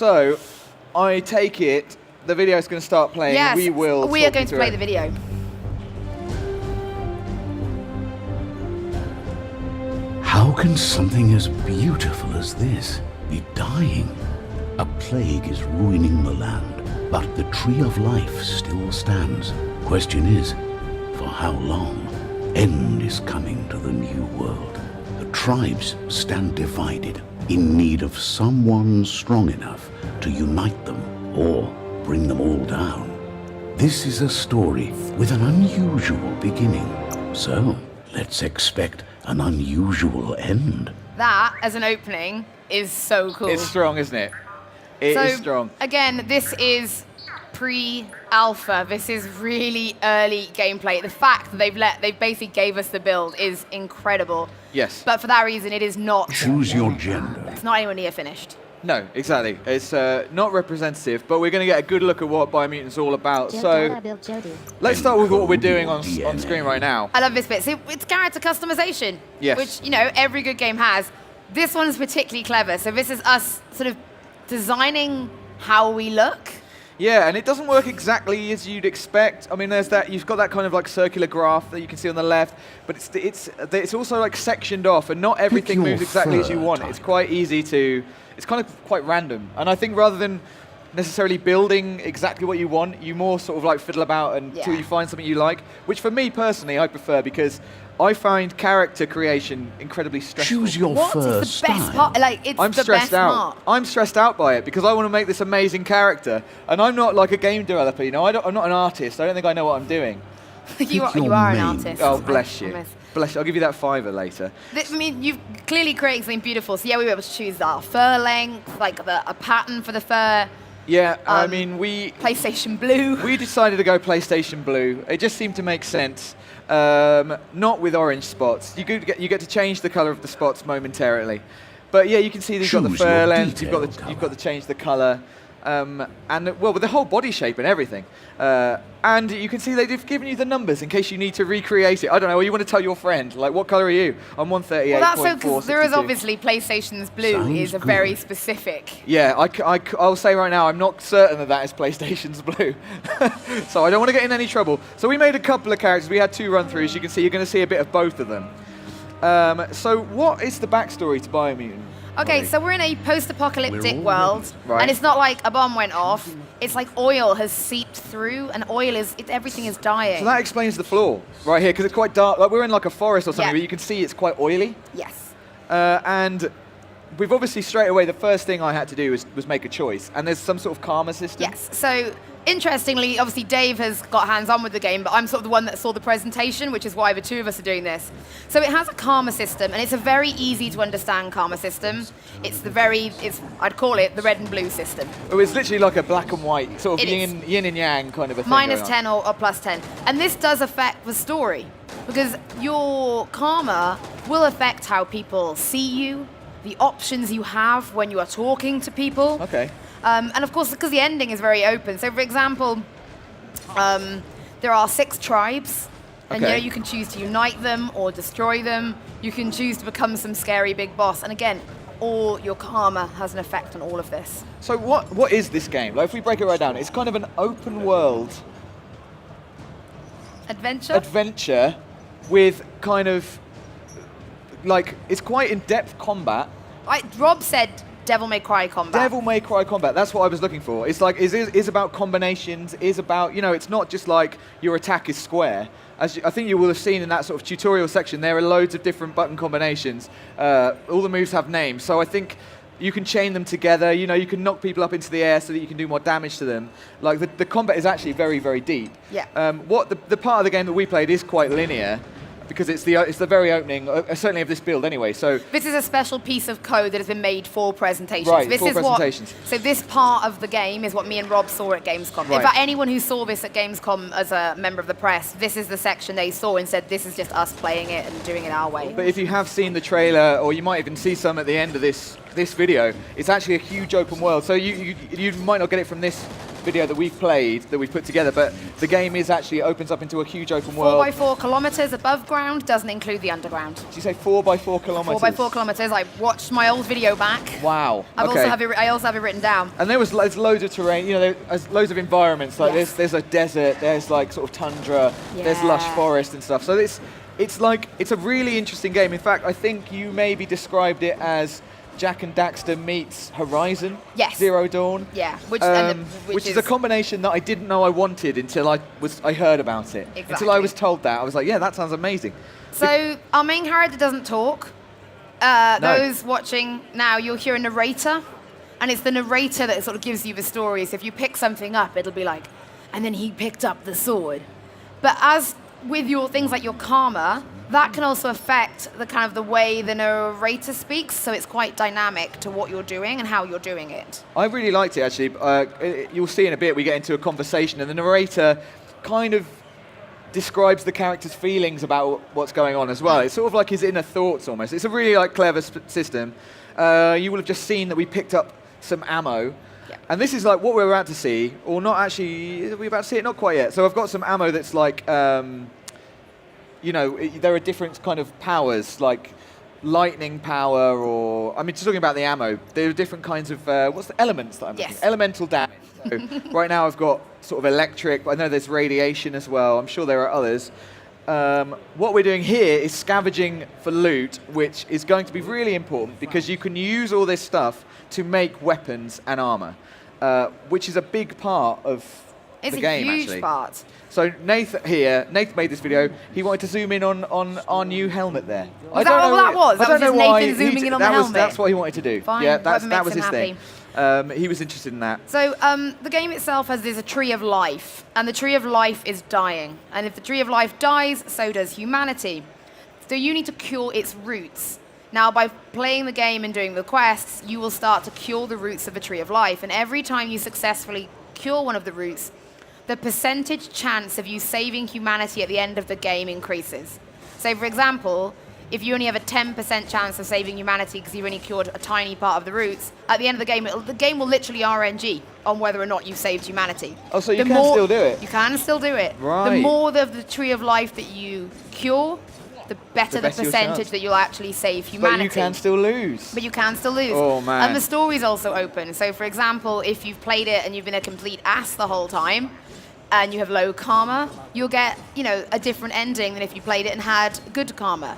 So, I take it the video is going to start playing. Yes, we are going to play the video. How can something as beautiful as this be dying? A plague is ruining the land, but the tree of life still stands. Question is, for how long? End is coming to the new world. The tribes stand divided, in need of someone strong enough to unite them or bring them all down. This is a story with an unusual beginning. So, let's expect an unusual end. That, as an opening, is so cool. It's strong, isn't it? It is strong. Again, this is pre-alpha. This is really early gameplay. The fact that they basically gave us the build is incredible. Yes. But for that reason, it is not. Choose your gender. It's not anywhere near finished. No, exactly. It's not representative, but we're going to get a good look at what Biomutant's all about. So let's start with what we're doing on screen right now. I love this bit. So it's character customization, yes. Which, you know, every good game has. This one's particularly clever. So this is us sort of designing how we look. Yeah, and it doesn't work exactly as you'd expect. I mean, there's that, you've got that kind of like circular graph that you can see on the left, but it's also like sectioned off, and not everything moves exactly as you want. It's quite easy to, it's kind of quite random. And I think rather than necessarily building exactly what you want, you more sort of like fiddle about until you find something you like, which for me personally, I prefer, because I find character creation incredibly stressful. Choose your first It's the best part. Like, it's I'm the stressed best out. part. I'm stressed out by it because I want to make this amazing character, and I'm not like a game developer. You know, I'm not an artist. I don't think I know what I'm doing. you are an artist. Oh, bless you. Bless you. I'll give you that $5 later. I mean, you've clearly created something beautiful. So yeah, we were able to choose our fur length, like a pattern for the fur. Yeah, I mean, PlayStation Blue. We decided to go PlayStation Blue. It just seemed to make sense. Not with orange spots. You get to change the color of the spots momentarily. But yeah, you can see that you've got the fur length, you've got to change the color. And well, with the whole body shape and everything. And you can see they've given you the numbers in case you need to recreate it. I don't know, or you want to tell your friend, like, what color are you? I'm 138.4. Well, that's so, because there is obviously PlayStation's Blue is a very specific. Yeah, I'll say right now, I'm not certain that is PlayStation's Blue. So I don't want to get in any trouble. So we made a couple of characters. We had 2 run-throughs. You can see, you're going to see a bit of both of them. So what is the backstory to Biomutant? Okay, so we're in a post-apocalyptic world, right. And it's not like a bomb went off. It's like oil has seeped through, and everything is dying. So that explains the floor right here, because it's quite dark. Like we're in like a forest or something, Yeah. but you can see it's quite oily. Yes. And we've obviously straight away, the first thing I had to do was make a choice, and there's some sort of karma system. Yes. So interestingly, obviously Dave has got hands-on with the game, but I'm sort of the one that saw the presentation, which is why the 2 of us are doing this. So it has a karma system, and it's a very easy to understand karma system. I'd call it the red and blue system. Oh, it's literally like a black and white, sort of yin and yang kind of a thing. Minus 10 or plus 10. And this does affect the story, because your karma will affect how people see you, the options you have when you are talking to people. Okay. And of course, because the ending is very open. So for example, there are 6 tribes, and Okay. you can choose to unite them or destroy them. You can choose to become some scary big boss. And again, all your karma has an effect on all of this. So what is this game? Like if we break it right down, it's kind of an open world adventure with kind of like, it's quite in-depth combat. Rob said Devil May Cry combat. Devil May Cry combat, that's what I was looking for. It's like, is about combinations, is about, you know, it's not just like your attack is square. As I think you will have seen in that sort of tutorial section, there are loads of different button combinations. All the moves have names, so I think you can chain them together, you know, you can knock people up into the air so that you can do more damage to them. Like, the combat is actually very, very deep. Yeah. The part of the game that we played is quite linear, because it's the very opening, certainly of this build anyway. So this is a special piece of code that has been made for presentations. Right, this for is presentations. So this part of the game is what me and Rob saw at Gamescom. Right. In fact, anyone who saw this at Gamescom as a member of the press, this is the section they saw and said, this is just us playing it and doing it our way. But if you have seen the trailer, or you might even see some at the end of this video, it's actually a huge open world. So you might not get it from this video that we've played, that we've put together, but the game is actually opens up into a huge open world. 4 by 4 kilometers above ground, doesn't include the underground. Did you say 4 by 4 kilometers? 4 by 4 kilometers. I watched my old video back. Wow. I also have it written down. And there's loads of terrain, you know, there's loads of environments. Like there's a desert, there's like sort of tundra, there's lush forest and stuff. So it's a really interesting game. In fact, I think you maybe described it as Jak and Daxter meets Horizon Zero Dawn. Yeah, which is a combination that I didn't know I wanted until I heard about it. Exactly. Until I was told that. I was like, yeah, that sounds amazing. So our main character doesn't talk. Those watching now, you'll hear a narrator, and it's the narrator that sort of gives you the story. So if you pick something up, it'll be like, and then he picked up the sword. But as with your things like your karma, that can also affect the kind of the way the narrator speaks, so it's quite dynamic to what you're doing and how you're doing it. I really liked it, actually. You'll see in a bit, we get into a conversation, and the narrator kind of describes the character's feelings about what's going on as well. It's sort of like his inner thoughts, almost. It's a really clever system. You will have just seen that we picked up some ammo. And this is like what we're about to see, or not actually, are we about to see it? Not quite yet. So I've got some ammo that's like, you know, there are different kind of powers, like lightning power, or, I mean, just talking about the ammo, there are different kinds of, what's the elements that I'm looking at? Elemental damage. So right now I've got sort of electric, but I know there's radiation as well. I'm sure there are others. What we're doing here is scavenging for loot, which is going to be really important because you can use all this stuff to make weapons and armor, which is a big part of the game, actually. It's a huge part. So Nath made this video. He wanted to zoom in on our new helmet there. Was that what that was? That was just Nathan zooming in on the helmet? That's what he wanted to do. Fine, yeah, that was his happy. thing. He was interested in that. So the game itself there's a tree of life, and the tree of life is dying. And if the tree of life dies, so does humanity. So you need to cure its roots. Now, by playing the game and doing the quests, you will start to cure the roots of the tree of life. And every time you successfully cure one of the roots, the percentage chance of you saving humanity at the end of the game increases. So, for example, if you only have a 10% chance of saving humanity because you've only cured a tiny part of the roots, at the end of the game will literally RNG on whether or not you've saved humanity. Oh, so you can still do it? You can still do it. Right. The more of the tree of life that you cure, the better the percentage that you'll actually save humanity. But you can still lose. But you can still lose. Oh, man. And the story's also open. So, for example, if you've played it and you've been a complete ass the whole time, and you have low karma, you'll get, you know, a different ending than if you played it and had good karma.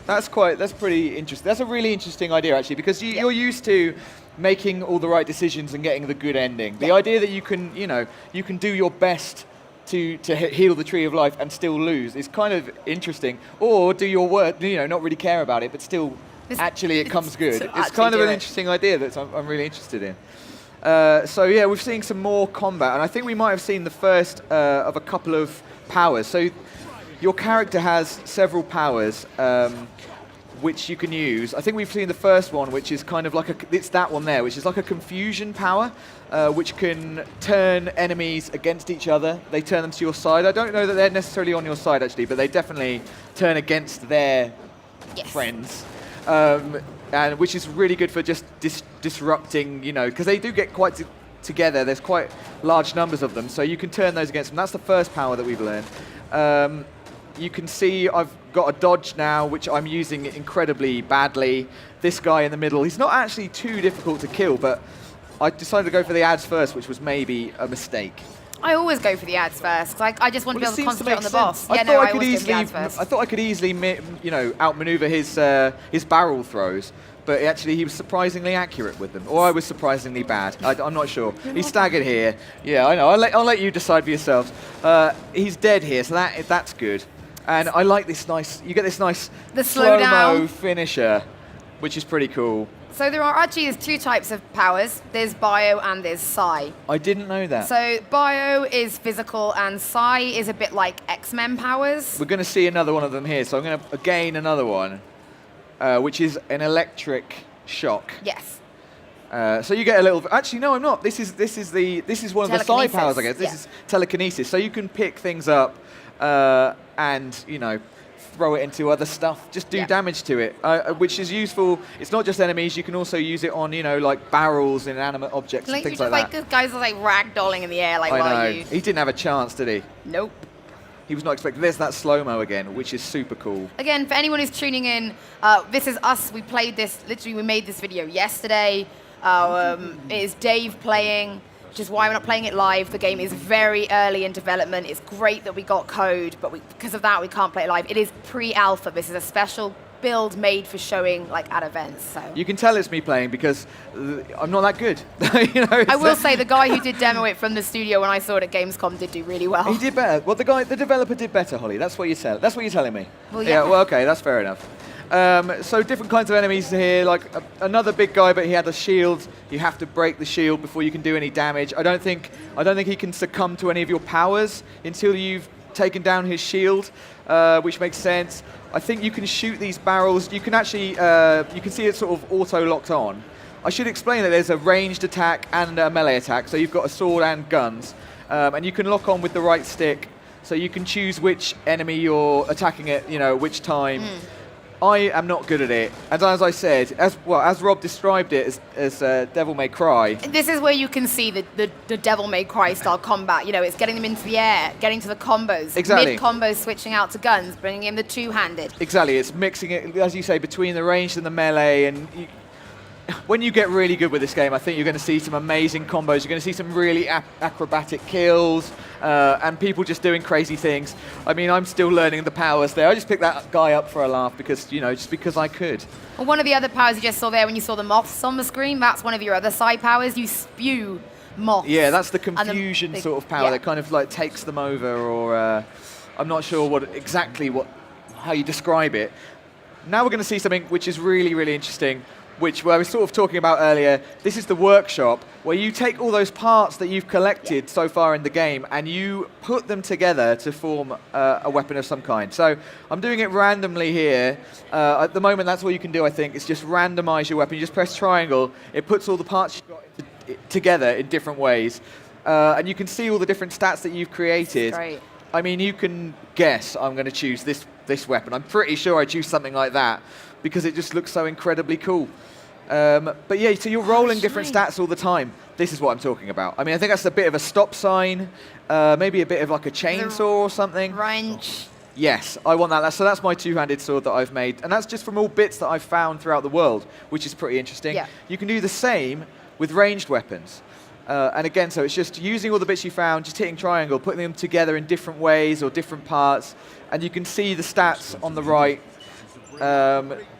That's pretty interesting. That's a really interesting idea, actually, because you're used to making all the right decisions and getting the good ending. The idea that you can do your best to heal the tree of life and still lose is kind of interesting. Or do your work, not really care about it, but still actually it comes good. It's kind of an interesting idea that I'm really interested in. So yeah, we're seeing some more combat, and I think we might have seen the first of a couple of powers. So your character has several powers which you can use. I think we've seen the first one, which is kind of like it's that one there, which is like a confusion power, which can turn enemies against each other. They turn them to your side. I don't know that they're necessarily on your side, actually, but they definitely turn against their friends. And which is really good for just disrupting, because they do get quite together. There's quite large numbers of them, so you can turn those against them. That's the first power that we've learned. You can see I've got a dodge now, which I'm using incredibly badly. This guy in the middle, he's not actually too difficult to kill, but I decided to go for the ads first, which was maybe a mistake. I always go for the ads first, because I just want to be able to concentrate on the boss. I thought I could easily, outmaneuver his barrel throws, but actually he was surprisingly accurate with them, or I was surprisingly bad. I'm not sure. He's staggered here. Yeah, I know. I'll let you decide for yourselves. He's dead here, so that's good. And I like this nice. You get this nice slow-mo finisher, which is pretty cool. So there's two types of powers. There's bio and there's psi. I didn't know that. So bio is physical and psi is a bit like X-Men powers. We're going to see another one of them here. So I'm going to gain another one, which is an electric shock. Yes. So you get a little. Actually, no, I'm not. This is one of the psi powers, I guess. This is telekinesis. So you can pick things up, and throw it into other stuff, just do damage to it, which is useful. It's not just enemies, you can also use it on, you know, like barrels and inanimate objects and things like that. Like guys are like ragdolling in the air, like, I know. He didn't have a chance, did he? Nope. He was not expecting. There's that slow-mo again, which is super cool. Again, for anyone who's tuning in, this is us. We played this, literally we made this video yesterday. It is Dave playing, which is why we're not playing it live. The game is very early in development. It's great that we got code, but because of that, we can't play it live. It is pre-alpha. This is a special build made for showing like at events. So you can tell it's me playing because I'm not that good. You know, I will say the guy who did demo it from the studio when I saw it at Gamescom did do really well. He did better. Well, the developer did better, Holly. That's what you tell. That's what you're telling me. Well, yeah. Well, okay, that's fair enough. So different kinds of enemies here, like another big guy, but he had a shield. You have to break the shield before you can do any damage. I don't think he can succumb to any of your powers until you've taken down his shield, which makes sense. I think you can shoot these barrels. You can actually, you can see it sort of auto-locked on. I should explain that there's a ranged attack and a melee attack, so you've got a sword and guns, and you can lock on with the right stick, so you can choose which enemy you're attacking at, you know, which time. I am not good at it, and as I said, as Rob described it as Devil May Cry. This is where you can see the Devil May Cry style combat. You know, it's getting them into the air, getting to the combos, mid-combos, switching out to guns, bringing in the two-handed. Exactly, it's mixing it, as you say, between the ranged and the melee, and when you get really good with this game, I think you're going to see some amazing combos. You're going to see some really acrobatic kills, and people just doing crazy things. I mean, I'm still learning the powers there. I just picked that guy up for a laugh because, you know, just because I could. Well, one of the other powers you just saw there when you saw the moths on the screen, that's one of your other side powers. You spew moths. Yeah, that's the confusion sort of power that kind of like takes them over, or I'm not sure how you describe it. Now we're going to see something which is really, really interesting, which I was sort of talking about earlier. This is the workshop, where you take all those parts that you've collected so far in the game and you put them together to form a weapon of some kind. So I'm doing it randomly here. At the moment, that's all you can do, I think, is just randomize your weapon. You just press triangle. It puts all the parts you've got together in different ways. And you can see all the different stats that you've created. Great. I mean, you can guess I'm going to choose this weapon. I'm pretty sure I choose something like that because it just looks so incredibly cool. But yeah, so you're rolling different stats all the time. This is what I'm talking about. I mean, I think that's a bit of a stop sign, maybe a bit of like a chainsaw or something. Wrench. Yes, I want that. So that's my two-handed sword that I've made. And that's just from all bits that I've found throughout the world, which is pretty interesting. Yeah. You can do the same with ranged weapons. And again, so it's just using all the bits you found, just hitting triangle, putting them together in different ways or different parts. And you can see the stats on the right.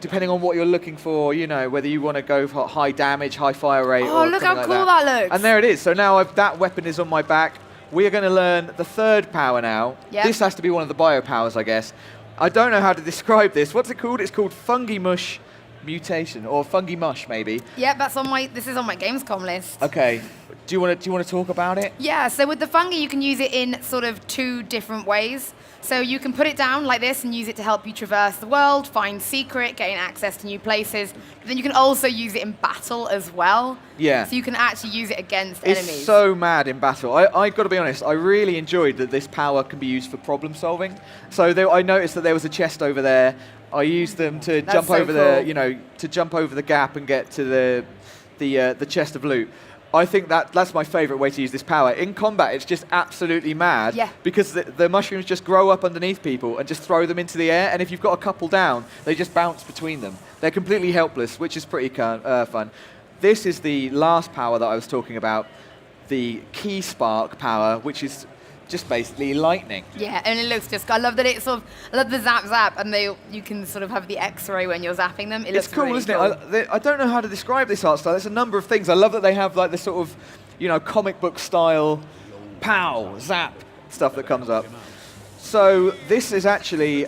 Depending on what you're looking for, you know, whether you want to go for high damage, high fire rate, Oh, look how cool that looks. And there it is. So now that weapon is on my back. We are going to learn the third power now. Yep. This has to be one of the bio powers, I guess. I don't know how to describe this. What's it called? It's called Fungi Mush Mutation, or Fungi Mush, maybe. Yeah, this is on my Gamescom list. Okay. Do you want to talk about it? Yeah, so with the fungi, you can use it in sort of two different ways. So you can put it down like this and use it to help you traverse the world, find secret, gain access to new places. But then you can also use it in battle as well. Yeah. So you can actually use it against enemies. It's so mad in battle. I've got to be honest, I really enjoyed that this power can be used for problem solving. So I noticed that there was a chest over there. I used them to jump over the gap and get to the chest of loot. I think that's my favourite way to use this power. In combat, it's just absolutely mad because the mushrooms just grow up underneath people and just throw them into the air, and if you've got a couple down, they just bounce between them. They're completely helpless, which is pretty fun. This is the last power that I was talking about, the key spark power, which is just basically lightning. Yeah, and it looks just, I love that it's sort of, I love the zap, and you can sort of have the X-ray when you're zapping them. It's cool, really isn't cool. it? I don't know how to describe this art style. There's a number of things. I love that they have like this sort of, you know, comic book style, pow, zap stuff that comes up. So this is actually,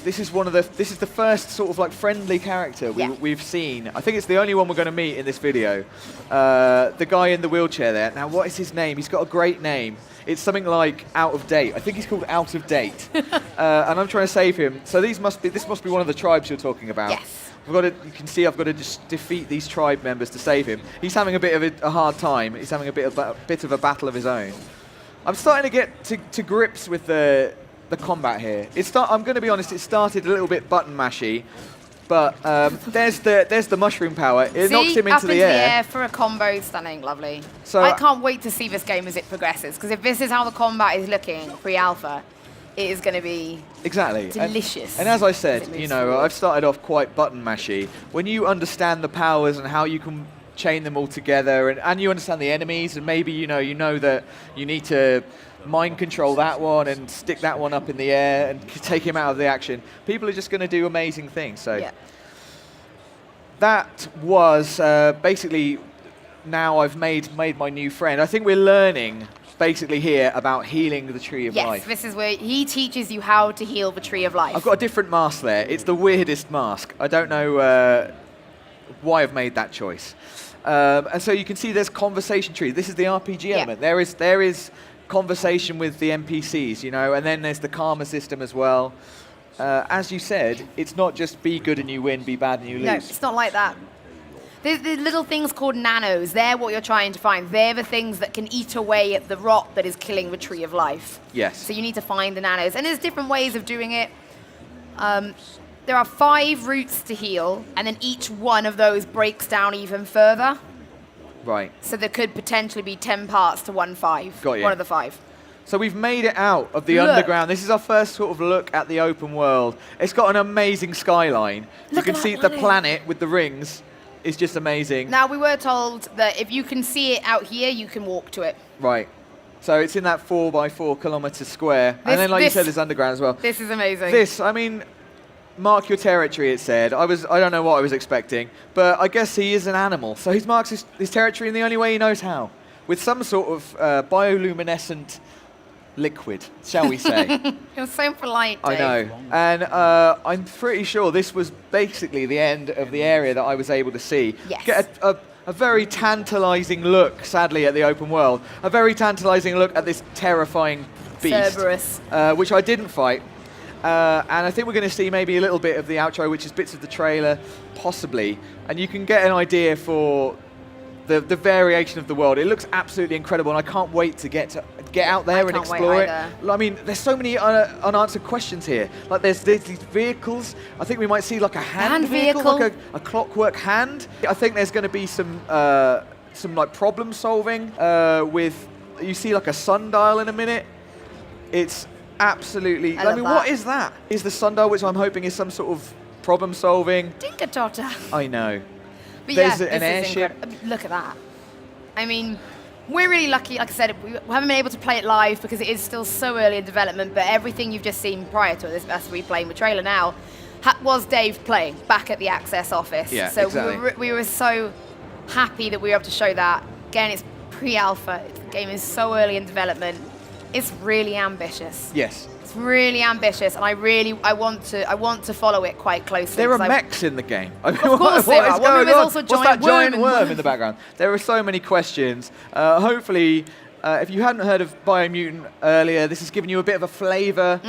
this is the first sort of like friendly character we've seen. I think it's the only one we're going to meet in this video. The guy in the wheelchair there. Now, what is his name? He's got a great name. It's something like Out of Date. I think he's called Out of Date. And I'm trying to save him. So this must be one of the tribes you're talking about. Yes. You can see I've got to just defeat these tribe members to save him. He's having a bit of a hard time. He's having a bit of a battle of his own. I'm starting to get to grips with the the combat here. I'm going to be honest, it started a little bit button mashy, but there's the mushroom power. It knocks him into the air for a combo. Stunning, lovely. So I can't wait to see this game as it progresses, because if this is how the combat is looking pre-alpha, it is going to be delicious. And as I said, you know, I've started off quite button mashy. When you understand the powers and how you can chain them all together, and you understand the enemies, and maybe you know that you need to mind control that one and stick that one up in the air and take him out of the action, people are just going to do amazing things. So that was basically, now I've made my new friend. I think we're learning basically here about healing the Tree of Life. Yes, this is where he teaches you how to heal the Tree of Life. I've got a different mask there. It's the weirdest mask. I don't know why I've made that choice. And so you can see there's conversation tree. This is the RPG element. There is conversation with the NPCs, you know, and then there's the karma system as well. As you said, it's not just be good and you win, be bad and you lose. No, it's not like that. There's the little things called nanos. They're what you're trying to find. They're the things that can eat away at the rot that is killing the Tree of Life. Yes. So you need to find the nanos. And there's different ways of doing it. There are 5 routes to heal, and then each one of those breaks down even further. Right. So there could potentially be 10 parts to 1/5. Got you. One of the 5. So we've made it out of the underground. This is our first sort of look at the open world. It's got an amazing skyline. You can see the planet with the rings. It's just amazing. Now, we were told that if you can see it out here, you can walk to it. Right. So it's in that 4x4 kilometre square. And then, like you said, there's underground as well. This is amazing. I mean, mark your territory, it said. I don't know what I was expecting, but I guess he is an animal. So he marks his territory in the only way he knows how, with some sort of bioluminescent liquid, shall we say. You're so polite, Dave. I know. And I'm pretty sure this was basically the end of the area that I was able to see. Yes. Get a very tantalizing look, sadly, at the open world. A very tantalizing look at this terrifying beast. Cerberus. Which I didn't fight. And I think we're going to see maybe a little bit of the outro, which is bits of the trailer, possibly. And you can get an idea for the variation of the world. It looks absolutely incredible, and I can't wait to get out there and explore it. I mean, there's so many unanswered questions here. Like there's these vehicles. I think we might see like a hand vehicle, like a clockwork hand. I think there's going to be some like problem solving with. You see like a sundial in a minute. It's absolutely. I mean, what is that? Is the sundial, which I'm hoping is some sort of problem solving. Dinka-totter. I know. But There's yeah, an airship. Look at that. I mean, we're really lucky. Like I said, we haven't been able to play it live because it is still so early in development, but everything you've just seen prior to this, as we're playing the trailer now, was Dave playing back at the Access office. Yeah, so exactly. we were so happy that we were able to show that. Again, it's pre-alpha. The game is so early in development. It's really ambitious. Yes. It's really ambitious, and I want to follow it quite closely. There are mechs in the game. I mean, of course there are. There's also What's that giant worm in the background? There are so many questions. Hopefully, if you hadn't heard of Biomutant earlier, this has given you a bit of a flavour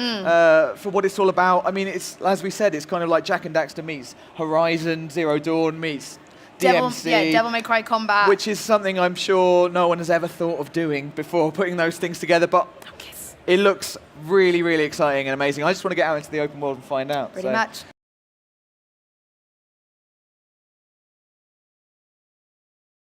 for what it's all about. I mean, it's, as we said, it's kind of like Jak and Daxter meets Horizon Zero Dawn meets DMC. Devil May Cry Combat. Which is something I'm sure no one has ever thought of doing before, putting those things together. But it looks really, really exciting and amazing. I just want to get out into the open world and find out. Pretty much.